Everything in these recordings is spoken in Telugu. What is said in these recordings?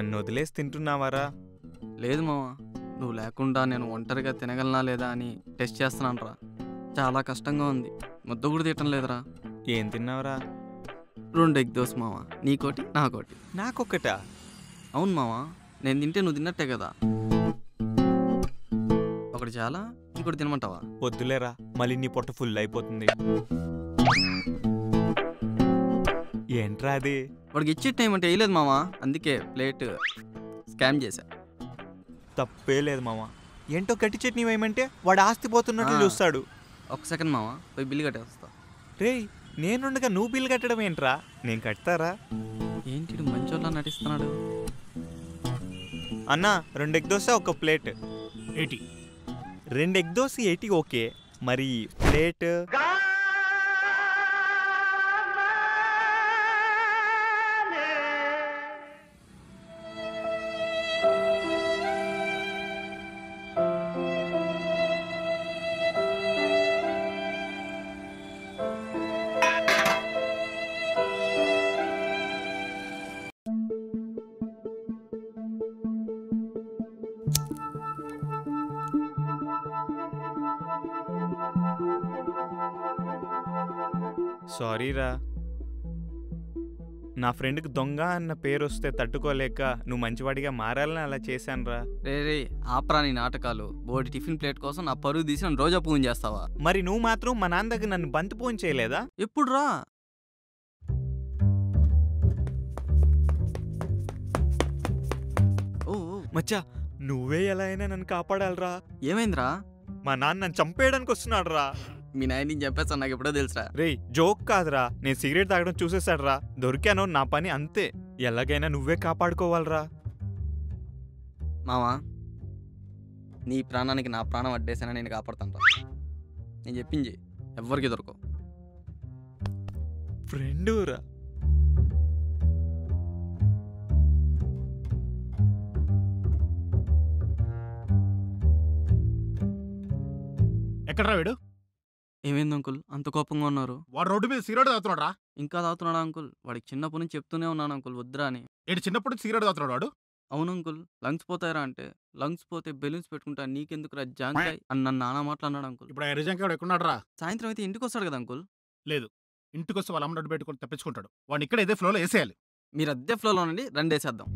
నన్ను వదిలేసి తింటున్నావారా? లేదు మామ, నువ్వు లేకుండా నేను ఒంటరిగా తినగలనా లేదా అని టెస్ట్ చేస్తున్నాను రా. చాలా కష్టంగా ఉంది, ముద్ద కూడా తినటం లేదురా. ఏం తిన్నావురా? 2 ఎగ్ దోశ మామ, నీకోటి నాకోటి. నాకొక్కటా? అవును మామ, నేను తింటే నువ్వు తిన్నట్టే కదా. ఒకటి చాలా, ఇంకోటి తినమంటావా? వద్దులేరా, మళ్ళీ నీ పొట్ట ఫుల్ అయిపోతుంది. ఏంట్రా అది? వాడికి ఇచ్చే టైం అంటే వేయలేదు మామ, అందుకే ప్లేట్ స్కామ్ చేశా. తప్పే లేదు మామ. ఏంటో గట్టి చట్నీ వేయమంటే వాడు ఆస్తి పోతున్నట్లు చూస్తాడు. 1 సెకండ్ మామ, పోయి బిల్లు కట్టేస్తా. రేయ్, నేనుండగా నువ్వు బిల్లు కట్టడం ఏంట్రా? నేను కడతారా? ఏంటి మంచోళ్ళ నటిస్తున్నాడు? అన్నా 2 egg dosa 1 plate 80. 2 egg dosa 80 okay, మరి ప్లేట్? సారీరా, నా ఫ్రెండ్కి దొంగ అన్న పేరు వస్తే తట్టుకోలేక నువ్వు మంచివాడిగా మారాలని అలా చేశానురా. రే ఆపరా నీ నాటకాలు. బోడి టిఫిన్ ప్లేట్ కోసం నా పరువు తీసి నన్ను రోజా పూజ చేస్తావా? మరి నువ్వు మాత్రం మా నాన్న దగ్గర నన్ను బంతి పూజ చేయలేదా? ఎప్పుడు రా? ఓ మచ్చా, నువ్వే ఎలా అయినా నన్ను కాపాడాలరా. ఏమైందిరా? మా నాన్న నన్ను చంపేయడానికి వస్తున్నాడు రా. మీ నాయన చెప్పేస్తా, నాకు ఎప్పుడో తెలుసా. రేయ్, జోక్ కాదురా, నేను సిగరెట్ తాగడం చూసేశాడు రా. దొరికాను, నా పని అంతే. ఎలాగైనా నువ్వే కాపాడుకోవాలరా. మావా, నీ ప్రాణానికి నా ప్రాణం అడ్డేసానని నేను కాపాడుతాను రా. నేను చెప్పింది ఎవ్వరికి దొరకవు. ఫ్రెండురా. ఎక్కడరా వీడు? ఏమైంది అంకుల్ అంత కోపంగా ఉన్నారు? వాడు రోడ్డు మీద సిగరెట్ తాగుతున్నాడు రా. ఇంకా తాగుతున్నాడా అంకుల్? వాడికి చిన్నప్పటి నుంచి చెప్తూనే ఉన్నాను అంకుల్ వద్దురా అని. ఏడు చిన్నప్పుడు సిగరెట్ తాగుతున్నాడు వాడు? అవును అంకుల్. లంగ్స్ పోతాయరా అంటే, లంగ్స్ పోతే బెలూన్స్ పెట్టుకుంటా నీకెందుకురా జాంకాయ్ అని నన్ను నానా మాట్లాడినాడు అంకుల్. ఇప్పుడు ఆ రిజంకాడు ఎక్కడున్నాడు రా? సాయంత్రం అయితే ఇంటికి వస్తాడు కదా అంకుల్. లేదు, ఇంటికి వస్తే వాళ్ళ అమ్మ నడ్డు పెట్టుకొని తప్పించుకుంటాడు. వాడిని ఇక్కడ ఇదే ఫ్లోలో వేసేయాలి. మీరు అద్దె ఫ్లోలో నుండి రెండేసేద్దాం.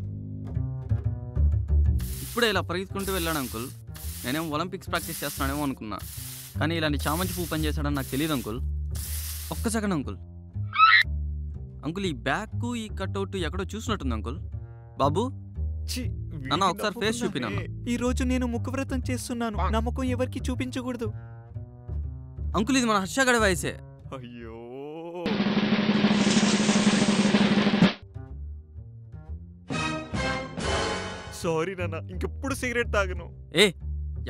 ఇప్పుడే ఇలా పరిగెత్తుకుంటూ వెళ్ళాడు అంకుల్. నేనేమో ఒలింపిక్స్ ప్రాక్టీస్ చేస్తున్నానేమో అనుకున్నా, కానీ ఇలాంటి చామంచి పువ్వు పని చేశాడని నాకు తెలియదు అంకుల్. 1 second uncle. అంకుల్, ఈ బ్యాక్ ఈ కట్అవుట్ ఎక్కడో చూసినట్టుంది అంకుల్. బాబు నాన్న, ఒకసారి ఫేస్ చూపినాను. ఈ రోజు నేను ముఖవ్రతం చేస్తున్నాను, నా ముఖం ఎవరికి చూపించకూడదు. అంకుల్, ఇది మన హర్షగడ వయసే. అయ్యో, సారీ నాన్న, ఇంకెప్పుడు సిగరెట్ తాగను.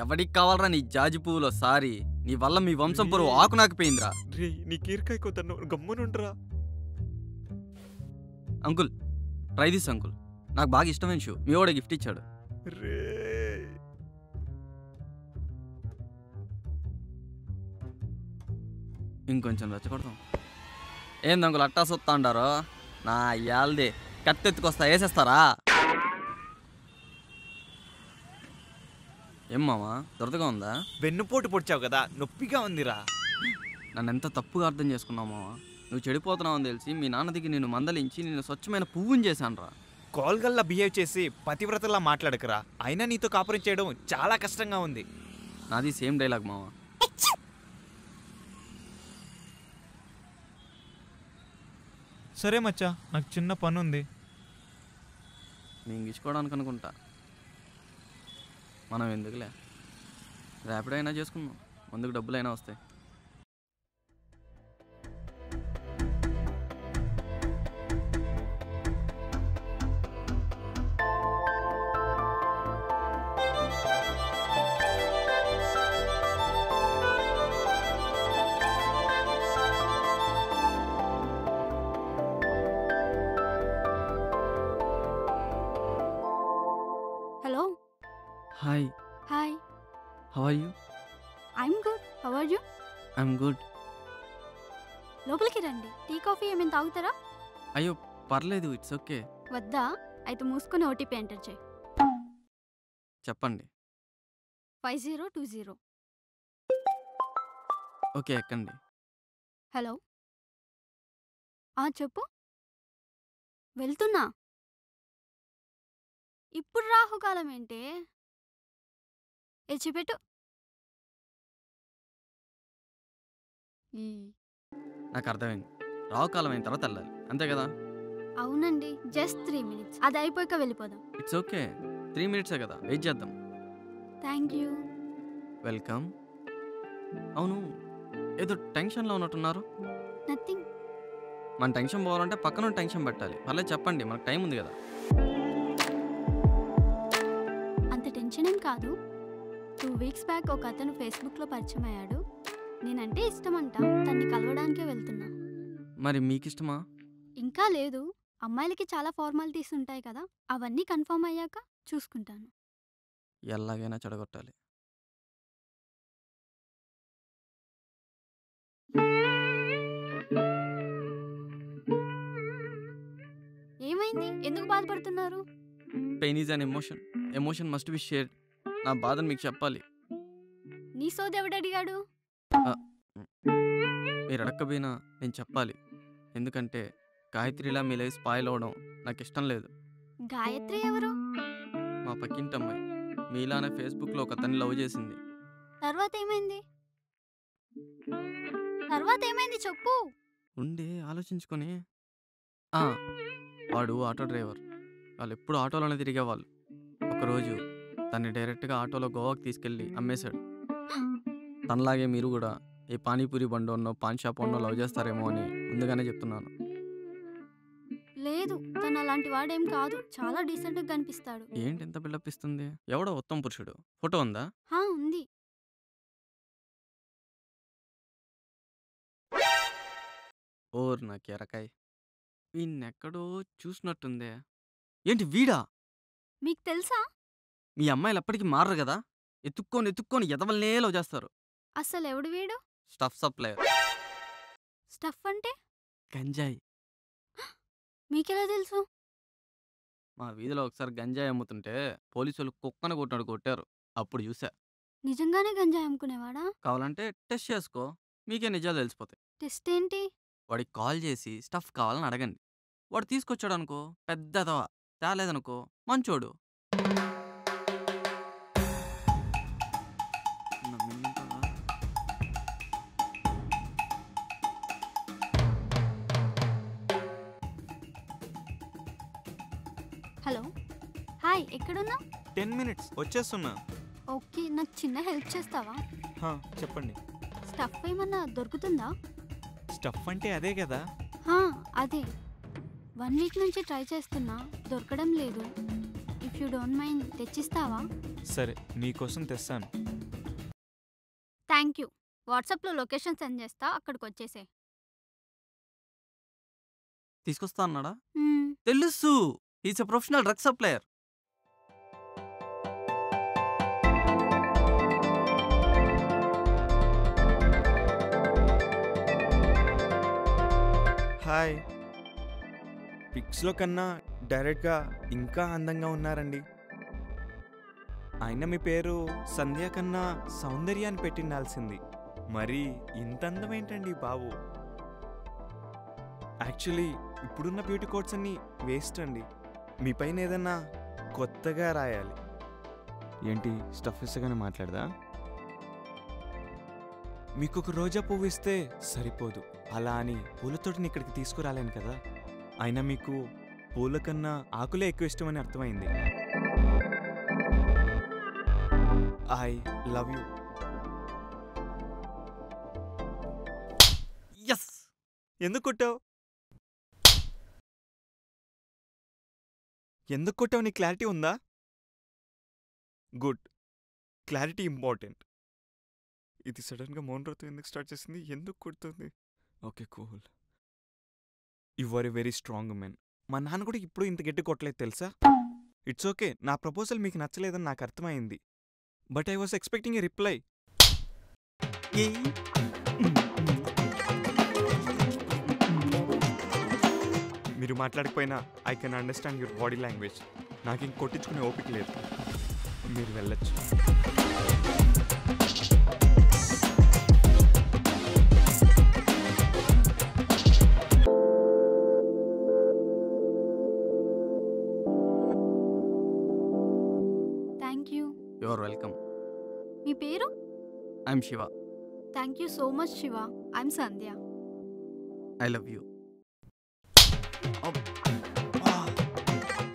ఎవడికి కావాలరా నీ జాజి పువ్వులో సారీ? నీ వల్ల మీ వంశం పొరువు ఆకునాకపోయిందిరా. రే, నీ కీరకాయ కొత్తను గమ్మునుండ్రా. Uncle, try this uncle. నాకు బాగా ఇష్టమైన షూ, మీ వాడే గిఫ్ట్ ఇచ్చాడు. రే, ఇంకొంచెం రెచ్చగొడతాం. ఏంది అంకుల్ అట్టా సొత్తా అంటారు? నా యాల్దే కత్తెత్తుకొస్తా, వేసేస్తారా? ఏం మామా, దొరదగా ఉందా? వెన్నుపోటు పొడిచావు కదా, నొప్పిగా ఉందిరా. నన్ను ఎంత తప్పుగా అర్థం చేసుకున్నావు మావా. నువ్వు చెడిపోతున్నావు అని తెలిసి మీ నాన్న దగ్గర నేను మందలించి నేను స్వచ్ఛమైన పువ్వుని చేశాను రా. కాల్గల్లా బిహేవ్ చేసి పతివ్రతలా మాట్లాడకరా. అయినా నీతో కాపురం చేయడం చాలా కష్టంగా ఉంది. నాది సేమ్ డైలాగ్ మావా. సరే మచ్చా, నాకు చిన్న పని ఉంది. నేను గిచ్చుకోవడానికి అనుకుంటా. మనం ఎందుకులే, ర్యాపిడ్ అయినా చేసుకుందాం, ముందుకు డబ్బులు అయినా వస్తాయి. Hello. Hi. Hi. How are you? I'm good. How are you? I'm good. లోపలికి రండి. టీ కాఫీ ఏమైనా తాగుతారా? అయ్యో పర్లేదు, ఇట్స్ ఓకే. వద్దా? అయితే మూసుకొని ఓటీపీ ఎంటర్ చేయి. చెప్పండి. 5020. ఓకే, ఎక్కండి. హలో. చెప్పు. వెళ్తున్నా. ఇప్పుడు రాహుకాలం ఏంటే? ఎచ్చిపెట్టు. నాకు అర్థమైంది. రావుకాలం అయిన తర్వాత వెళ్ళాలి, అంతే కదా? అవునండి, జస్ట్ 3 minutes. అది అయిపోయాక వెళ్ళిపోదాం. ఇట్స్ ఓకే, 3 minutes కదా, వెయిట్ చేద్దాం. Thank you. వెల్కమ్. అవును, ఏదో టెన్షన్లో ఉన్నట్టున్నారు. నథింగ్. మన టెన్షన్ పోవాలంటే పక్కన టెన్షన్ పెట్టాలి. పర్లేదు చెప్పండి, మనకు టైం ఉంది కదా. అంత టెన్షన్ ఏం కాదు. 2 weeks బ్యాక్ ఒక అతను ఫేస్బుక్లో పరిచయం అయ్యాడు. నేనంటే ఇష్టమంట. తన్ని కలవడానికే వెళ్తున్నా. మరి మీకు ఇష్టమా? ఇంకా లేదు. అమ్మాయిలకి చాలా ఫార్మాలిటీస్ ఉంటాయి కదా, అవన్నీ కన్ఫర్మ్ అయ్యాక చూసుకుంటాను. ఎలాగైనా చెడగొట్టాలి. ఏమైంది? ఎందుకు బాధపడుతున్నారు? Pain is an emotion. Emotion must be shared. నా బాధను మీకు చెప్పాలి. నీ సోది ఎవడడిగాడు? మీరు అడగకపోయినా నేను చెప్పాలి. ఎందుకంటే గాయత్రిలా మీ లైఫ్ స్పాయిల్ అవడం నాకు ఇష్టం లేదు. గాయత్రి ఎవరు? మా పక్కింటి అమ్మాయి మీలానే ఫేస్బుక్లో ఒక అతన్ని లవ్ చేసింది. తర్వాత ఏమైంది చెప్పు. ఉండి ఆలోచించుకొని. వాడు ఆటో డ్రైవర్. వాళ్ళు ఎప్పుడు ఆటోలోనే తిరిగేవాళ్ళు. ఒకరోజు తన్ని డైరెక్ట్గా ఆటోలో గోవాకి తీసుకెళ్ళి అమ్మేశాడు. తనలాగే మీరు కూడా ఏ పానీపూరి బండోన్నో పాన్ షాప్ ఉన్నో లవ్ చేస్తారేమో అని ముందుగానే చెప్తున్నాను. లేదు, తను అలాంటి వాడేం కాదు. చాలా డీసెంట్గా కనిపిస్తాడు. ఏంటి ఎంత బిల్డప్ ఇస్తుంది? ఎవడో ఉత్తమ పురుషుడు ఫోటో ఉందా? ఉంది. ఓర్ నా కెరకాయ్, వీన్నెక్కడో చూసినట్టుందే. ఏంటి వీడా? మీకు తెలుసా? మీ అమ్మాయిలు ఎప్పటికీ మారరు కదా, ఎత్తుక్కొని ఎదవల్నే లవ్ చేస్తారు. అసలు ఎవడు వీడు? Stuff supplier. స్టఫ్ అంటే? గంజాయి. మీకెలా తెలుసు? మా వీధిలో ఒకసారి గంజాయి అమ్ముతుంటే పోలీసులు కుక్కను కొట్టారు. అప్పుడు చూసా. నిజంగానే గంజాయి అమ్ముకునేవాడా? కావాలంటే టెస్ట్ చేసుకో, మీకే నిజాలు తెలిసిపోతాయి. టెస్ట్ ఏంటి? వాడికి కాల్ చేసి స్టఫ్ కావాలని అడగండి. వాడు తీసుకొచ్చాడు అనుకో పెద్దదవా, తేలేదనుకో మంచోడు. హలో. హాయ్, ఎక్కడున్నా? 10 minutes వచ్చేస్తున్నా. ఓకే, నాకు చిన్న హెల్ప్ చేస్తావా? చెప్పండి. స్టఫ్ ఏమన్నా దొరుకుతుందా? స్టఫ్ అంటే అదే కదా. అదే. 1 week నుంచి ట్రై చేస్తున్నా, దొరకడం లేదు. ఇఫ్ యూ డోంట్ మైండ్ తెచ్చిస్తావా? సరే, మీకోసం తెస్తాను. Thank you. వాట్సాప్లో లొకేషన్ సెండ్ చేస్తా, అక్కడికి వచ్చేసే. తీసుకొస్తా అన్నాడా? తెలుసు, is a professional drug supplier. Hi. పిక్స్లో కన్నా డైరెక్ట్గా ఇంకా అందంగా ఉన్నారండి. అయినా మీ పేరు సంధ్య కన్నా సౌందర్య అని పెట్టిండాల్సింది. మరి ఇంత అందం ఏంటండి బాబు? యాక్చువల్లీ ఇప్పుడున్న బ్యూటీ కోడ్స్ అన్నీ వేస్ట్ అండి. మీ పైన ఏదన్నా కొత్తగా రాయాలి. ఏంటి స్టఫ్ ఇస్తగానే మాట్లాడదా? మీకు ఒక రోజా పువ్వు ఇస్తే సరిపోదు, అలా అని పూలతోటిని ఇక్కడికి తీసుకురాలేను కదా. అయినా మీకు పూల కన్నా ఆకులే ఎక్కువ ఇష్టమని అర్థమైంది. I love you. ఎస్. ఎందుకు కొట్టావు? ఎందుకు కొట్టావు? నీ క్లారిటీ ఉందా? Good, clarity important. ఇది సడన్గా మౌనరాతో ఎందుకు స్టార్ట్ చేసింది? ఎందుకు కొడుతుంది? Okay, cool. You are a very strong men. మా నాన్న కూడా ఇప్పుడు ఇంత గట్టి కొట్టలేదు తెలుసా. ఇట్స్ ఓకే, నా ప్రపోజల్ మీకు నచ్చలేదని నాకు అర్థమైంది. But I was expecting a reply. మీరు మాట్లాడకపోయినా I can understand your body language. నాకు ఇంక కొట్టించుకునే ఓపిక లేదు. మీరు వెళ్ళొచ్చు. Thank you. You are welcome. మీ పేరు? I'm Shiva. Thank you so much Shiva. I'm Sandhya. I love you.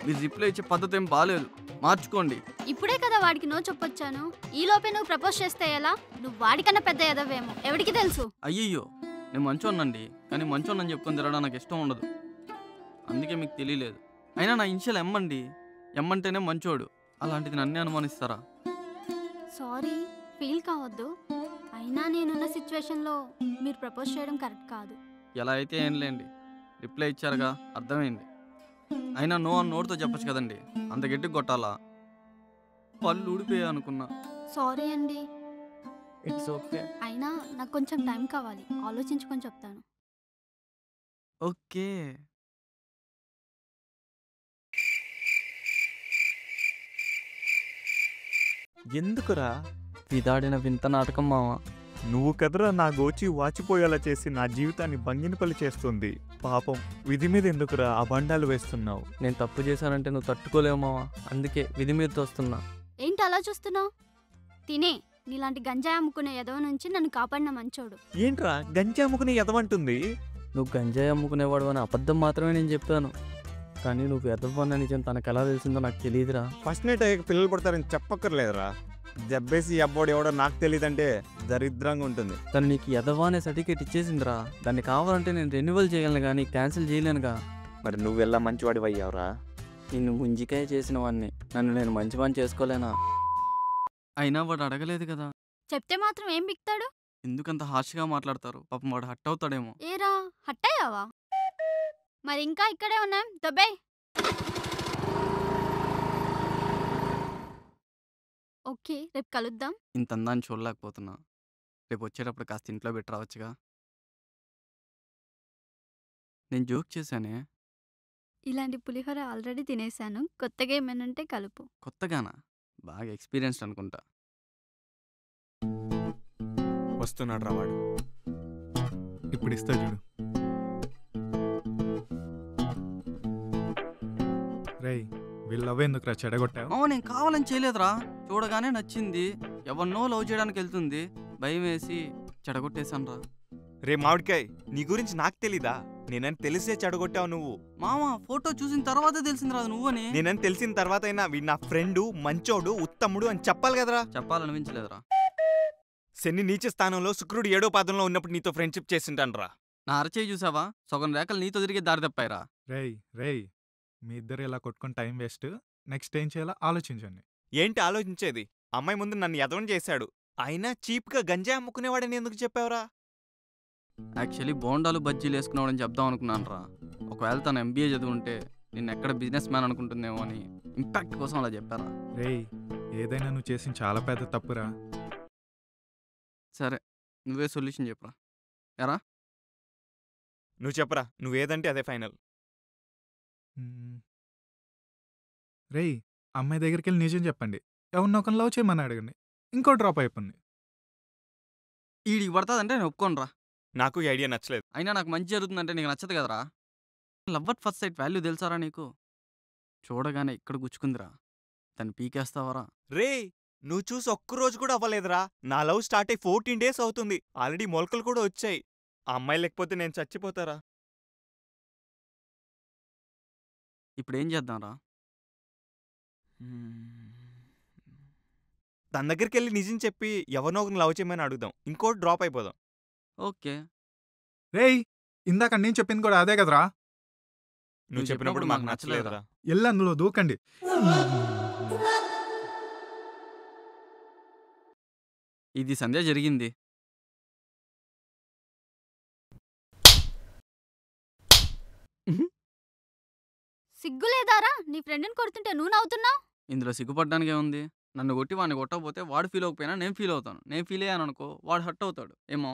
మీరు రిప్లై ఇచ్చే పద్ధతి ఏం బాగాలేదు, మార్చుకోండి. ఇప్పుడే కదా వాడికి నో చెప్పొచ్చాను. ఈ లోపే నువ్వు ప్రపోజ్ చేస్తే ఎలా? నువ్వు వాడికన్నా పెద్ద ఎదవేమో, ఎవడికి తెలుసు? అయ్యయ్యో, నేను మంచోన్నండి, కానీ మంచోన్నని చెప్పుకొని తిరగడం నాకు ఇష్టం ఉండదు, అందుకే మీకు తెలియలేదు. అయినా నా ఇనిషియల్ ఎమ్ అండి, ఎమ్ అంటేనే మంచోడు, అలాంటిది నన్నే అనుమానిస్తారా? సారీ, ఫీల్ కావద్దు. అయినా నేనున్న సిచ్యువేషన్లో మీరు ప్రపోజ్ చేయడం కరెక్ట్ కాదు. ఎలా అయితే ఏం లేండి, రిప్లై ఇచ్చారుగా, అర్థమైంది. అయినా నో అని నోటితో చెప్పచ్చు కదండి, అంత గట్టిగా కొట్టాలా? పళ్ళు ఊడిపోయా అనుకున్నా. సారీ అండి. It's okay. అయినా నాకు కొంచెం టైం కావాలి, ఆలోచించుకొని చెప్తాను. ఓకే. ఎందుకురా? విదాడిన వింత నాటకం మావా. నువ్వు కదరా నా గోచి వాచిపోయేలా చేసి నా జీవితాన్ని భంగినపల్లి చేస్తుంది. పాపం, విధి మీద ఎందుకురా అబండాలు వేస్తున్నావు? నేను తప్పు చేశానంటే నువ్వు తట్టుకోలేవు మావా, అందుకే విధి మీద తోస్తున్నా. ఏంటి అలా చూస్తున్నావు? తినే, నీలాంటి గంజాయి అమ్ముకునే ఎదవ నుంచి నన్ను కాపాడిన మంచోడు. ఏంట్రా గంజా అమ్ముకుని ఎదవంటుంది? నువ్వు గంజాయి అమ్ముకునేవాడు అని అబద్ధం మాత్రమే నేను చెప్పాను, కానీ నువ్వు ఎదవన్న నిజం తనకు ఎలా తెలిసిందో నాకు తెలియదురా. ఫస్ట్ నైట్ అయ్యాక పిల్లలు పడతారని చెప్పక్కర్లేదురా. జబ్బేసి అబ్బోడు ఎవడో నాకు తెలియదంటే దరిద్రంగా ఉంటుంది. తను నీకు ఎదవా అనే సర్టిఫికేట్ ఇచ్చేసిందిరా, దాన్ని కావాలంటే నేను రెన్యువల్ చేయగలను కానీ క్యాన్సిల్ చేయలేనుగా. మరి నువ్వెలా మంచివాడివి అయ్యావురా? నిన్ను ముంజికాయ చేసిన వాడిని నన్ను నేను మంచివాడిని చేసుకోలేనా? అయినా వాడు అడగలేదు కదా. చెప్తే మాత్రం ఏం బిక్తాడు? ఎందుకంత హార్ష్గా మాట్లాడతారు? పాపం వాడు హట్ అవుతాడేమో. ఏరా హట్టయ్యావా? మరి ఇంకా ఇక్కడే ఉన్నాం, దబ్బే. ఓకే, రేపు కలుద్దాం. ఇంత అందాన్ని చూడలేకపోతున్నా, రేపు వచ్చేటప్పుడు కాస్త ఇంట్లో పెట్టి రావచ్చుగా. నేను జోక్ చేశానే. ఇలాంటి పులిహోర ఆల్రెడీ తినేసాను, కొత్తగా ఏమైనా ఉంటే కలుపు. కొత్తగానా? బాగా ఎక్స్పీరియన్స్డ్ అనుకుంటా. వస్తున్నాడు రా వాడు. ఇప్పుడు ఇస్తా చూడు. రేయ్, వీళ్ళు లవ్ ఎందుకురా చెడగొట్టావు? నేను కావాలని చేయలేదురా, చూడగానే నచ్చింది, ఎవరినో లవ్ చేయడానికి వెళ్తుంది, భయం వేసి చెడగొట్టేశాను రా. రే మామిడికాయ్, నీ గురించి నాకు తెలీదా? నేనని తెలిసే చెడగొట్టావు నువ్వు. మామ, ఫోటో చూసిన తర్వాతే తెలిసింది రాదు నువ్వని. నేనని తెలిసిన తర్వాత అయినా వీడు నా ఫ్రెండు, మంచోడు, ఉత్తముడు అని చెప్పాలి కదరా. చెప్పాలనిపించలేదురా. శని నీచ స్థానంలో శుక్రుడు 7వ పాదంలో ఉన్నప్పుడు నీతో ఫ్రెండ్షిప్ చేసింటాను రా. నా అరచేయి చూసావా, సగం రేఖలు నీతో తిరిగి దారి తప్పాయిరా. రేయ్, మీ ఇద్దరు ఇలా కొట్టుకుని టైం వేస్ట్. నెక్స్ట్ ఏం చేయాలో ఆలోచించండి. ఏంటి ఆలోచించేది? అమ్మాయి ముందు నన్ను ఎదవని చేశాడు, అయినా చీప్గా గంజా అమ్ముకునేవాడని ఎందుకు చెప్పావురా? యాక్చువల్లీ బోండాలు బజ్జీలు వేసుకున్నాడని చెప్దాం అనుకున్నాను రా. ఒకవేళ తను ఎంబీఏ చదువుంటే నిన్ను ఎక్కడ బిజినెస్ మ్యాన్ అనుకుంటుందేమో అని ఇంపాక్ట్ కోసం అలా చెప్పారా. రేయ్, ఏదైనా నువ్వు చేసిన చాలా పెద్ద తప్పురా. సరే, నువ్వే సొల్యూషన్ చెప్పురా. ఎరా నువ్వు చెప్పరా, నువ్వేదంటే అదే ఫైనల్. రేయ్, అమ్మాయి దగ్గరికి వెళ్ళి నిజం చెప్పండి. ఎవరినో ఒకరిని లవ్ చేయమని అడగండి. ఇంకో డ్రాప్ అయిపోయింది. ఈడికి పడుతుందంటే నేను ఒప్పుకోనరా. నాకు ఈ ఐడియా నచ్చలేదు. అయినా నాకు మంచి జరుగుతుందంటే నీకు నచ్చదు కదరా. Love at first sight value తెలుసారా నీకు? చూడగానే ఇక్కడ గుచ్చుకుందిరా, తను పీకేస్తావరా? రే, నువ్వు చూసి ఒక్కరోజు కూడా అవ్వలేదురా. నా లవ్ స్టార్ట్ అయ్యి 14 days అవుతుంది, ఆల్రెడీ మొలకలు కూడా వచ్చాయి. ఆ అమ్మాయి లేకపోతే నేను చచ్చిపోతారా. ఇప్పుడు ఏం చేద్దాంరా? తన దగ్గరికి వెళ్ళి నిజం చెప్పి ఎవరినో ఒకరిని లవ్ చేయమని అడుగుదాం, ఇంకోటి డ్రాప్ అయిపోదాం. ఓకే. రేయ్, ఇందాక నేను చెప్పింది కూడా అదే కదరా. నువ్వు చెప్పినప్పుడు మాకు నచ్చలేదురా. ఎల్లు అందులో దూకండి. ఇది సంధ్య జరిగింది. సిగ్గులేదారా? నీ ఫ్రెండ్ని కొడుతుంటే నువ్వు నవ్వుతున్నావు. ఇందులో సిగ్గుపడ్డానికే ఉంది? నన్ను కొట్టి వాడిని కొట్టకపోతే వాడు ఫీల్ అవ్వకపోయినా నేను ఫీల్ అవుతాను. నేను ఫీల్ అయ్యాను అనుకో, వాడు హర్ట్ అవుతాడు. ఏమో.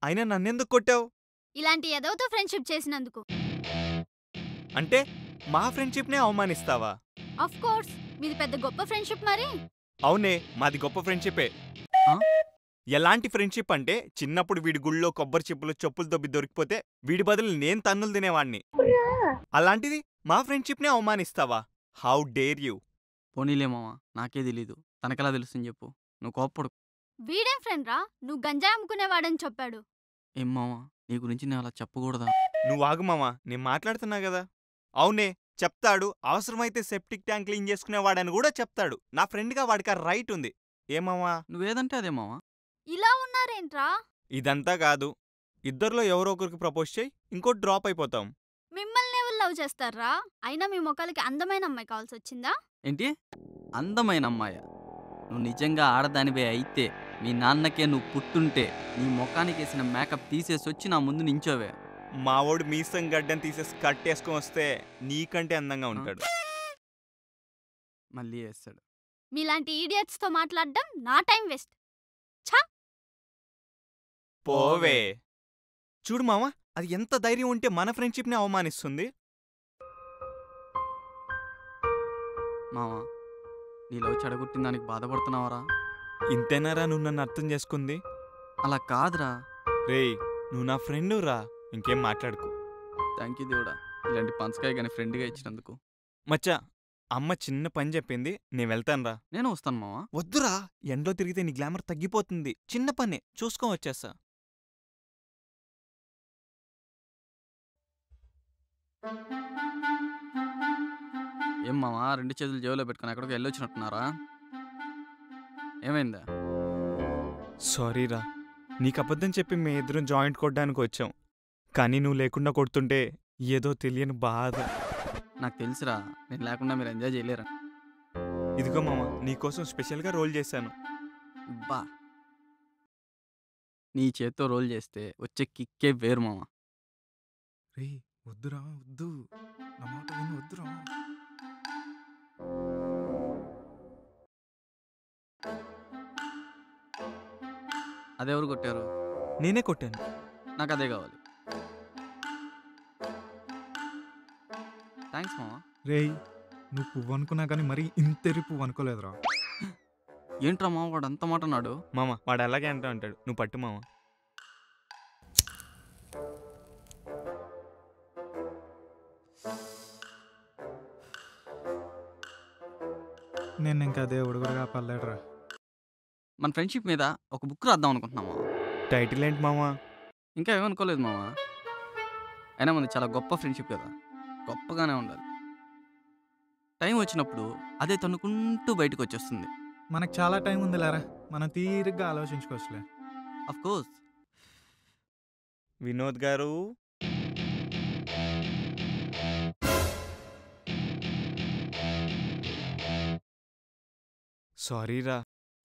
అయినా నన్నెందుకు కొట్టావు? ఇలాంటి ఎదవతో ఫ్రెండ్షిప్ చేసినందుకు. అంటే మా ఫ్రెండ్షిప్నే అవమానిస్తావా? ఆఫ్ కోర్స్ మీది పెద్ద గొప్ప ఫ్రెండ్షిప్ మరి. అవునే, మాది గొప్ప ఫ్రెండ్షిపే. ఆ? ఎలాంటి ఫ్రెండ్షిప్ అంటే చిన్నప్పుడు వీడి గుళ్ళో కొబ్బరి చెప్పులు చెప్పులు దొబ్బి దొరికిపోతే వీడి బదులు నేను తన్నులు తినేవాణ్ణి. అలాంటిది మా ఫ్రెండ్షిప్నే అవమానిస్తావా? How dare you! పోనీలే మామ, నాకే తెలీదు, తనకెలా తెలుస్తుంది చెప్పు. నువ్వు కోప్పడు. వీడేం ఫ్రెండ్ రా, నువ్వు గంజాయి అమ్ముకునేవాడని చెప్పాడు. ఏం మామ, నీ గురించి నేను అలా చెప్పకూడదా? నువ్వు ఆగు మావా, నేను మాట్లాడుతున్నా కదా. అవునే, చెప్తాడు. అవసరమైతే సెప్టిక్ ట్యాంక్ క్లీన్ చేసుకునేవాడని కూడా చెప్తాడు. నా ఫ్రెండ్గా వాడికి ఆ రైట్ ఉంది. ఏమావా? నువ్వేదంటే అదే మామ. ఇలా ఉన్నారేంట్రా? ఇదంతా కాదు, ఇద్దరిలో ఎవరో ఒకరికి ప్రపోజ్ చేయి, ఇంకోటి డ్రాప్ అయిపోతాం. మిమ్మల్ని ఎవరు లవ్ చేస్తారా? అయినా మీ మొక్కలకి అందమైన అమ్మాయి కావాల్సి వచ్చిందా? ఏంటి అందమైన అమ్మాయ? నువ్వు నిజంగా ఆడదానివే అయితే మీ నాన్నకే నువ్వు పుట్టుంటే నీ ముఖానికి వేసిన మేకప్ తీసేసి వచ్చి నా ముందు నించోవే. మావోడు మీసం గడ్డం తీసేసి కట్టేసుకొని వస్తే నీకంటే అందంగా ఉంటాడు. మళ్ళీ వేస్తాడు. మీలాంటి ఈడియట్స్తో మాట్లాడడం నా టైం వేస్ట్. పోవే. చూడు మావా, అది ఎంత ధైర్యం ఉంటే మన ఫ్రెండ్షిప్ని అవమానిస్తుంది. మామ, నీ లవ్ చెడగొట్టిన దానికి బాధపడుతున్నావరా? ఇంతేనారా నువ్వు నన్ను అర్థం చేసుకుంది? అలా కాదురా. రేయ్, నువ్వు నా ఫ్రెండు రా, ఇంకేం మాట్లాడుకో. థ్యాంక్ యూ దేవుడా, ఇలాంటి పంచకాయ కానీ ఫ్రెండ్గా ఇచ్చినందుకు. మచ్చా, అమ్మ చిన్న పని చెప్పింది, నేను వెళ్తానురా. నేను వస్తాను మామ. వద్దురా, ఎండలో తిరిగితే నీ గ్లామర్ తగ్గిపోతుంది. చిన్న పనే, చూసుకొని వచ్చేస్తా. ఏం మామ, రెండు చేతులు జేబులో పెట్టుకుని ఎక్కడికి వెళ్ళొచ్చినట్టున్నారా? ఏమైందా? సారీరా, నీకు అబద్ధం చెప్పి మీ ఇద్దరం జాయింట్ కొట్టడానికి వచ్చాం. కానీ నువ్వు లేకుండా కొడుతుంటే ఏదో తెలియని బాధ. నాకు తెలుసురా, నేను లేకుండా మీరు ఎంజాయ్ చేయలేరా. ఇదిగో మామ, నీకోసం స్పెషల్గా రోల్ చేశాను. బా, నీ చేత్తో రోల్ చేస్తే వచ్చే కిక్కే వేరు మామ. రే వద్దురా, వద్దు, నా మాట విను, వద్దురా. అదెవరు కొట్టారు? నేనే కొట్టాను. నాకు అదే కావాలి. థ్యాంక్స్ మామ. రేయ్, నువ్వు పువ్వు అనుకున్నా కానీ మరీ ఇంతెరి పువ్వు అనుకోలేదురా. ఏంట్రా మామ, వాడు అంత మాట అన్నాడు? మామ, వాడు అలాగే అంటూ అంటాడు. నువ్వు పట్టు మామ. నేను ఇంకా దేవుడు కూడా కాపాడలేడురా. మన ఫ్రెండ్షిప్ మీద ఒక బుక్ రాద్దాం అనుకుంటున్నామా. టైటిల్ ఏంటి మామ? ఇంకా ఏమనుకోలేదు మామ. అయినా మనది చాలా గొప్ప ఫ్రెండ్షిప్ కదా, గొప్పగానే ఉండాలి. టైం వచ్చినప్పుడు అదే తన్నుకుంటూ బయటకు వచ్చేస్తుంది. మనకు చాలా టైం ఉంది లేరా, మనం తీరిగ్గా ఆలోచించుకోవచ్చులే. Of course. వినోద్ గారు, సారీరా.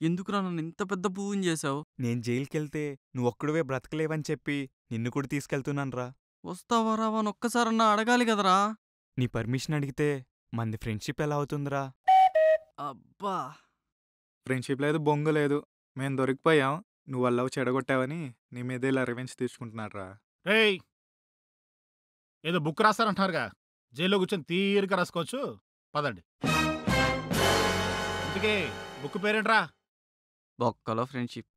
ఎందుకురా నన్ను ఇంత పెద్ద పువ్వుని చేసావు? నేను జైలుకెళ్తే నువ్వు ఒక్కడివే బ్రతకలేవని చెప్పి నిన్ను కూడా తీసుకెళ్తున్నాను రా. వస్తావా రావా అని ఒక్కసారన్నా అడగాలి కదరా. నీ పర్మిషన్ అడిగితే మంది ఫ్రెండ్షిప్ ఎలా అవుతుందిరా? అబ్బా, ఫ్రెండ్షిప్ లేదు, బొంగు లేదు, మేము దొరికిపోయాం. నువ్వు అల్లవు చెడగొట్టావని నీ మీద ఇలా రివెంజ్ తీర్చుకుంటున్నారా. రేయ్, ఏదో బుక్ రాస్తారంటున్నారుగా, జైల్లో కూర్చొని తీరిక రాసుకోవచ్చు. పదండి. ఇందుకే బుక్ పేరేంట్రా? బొక్కలో ఫ్రెండ్షిప్.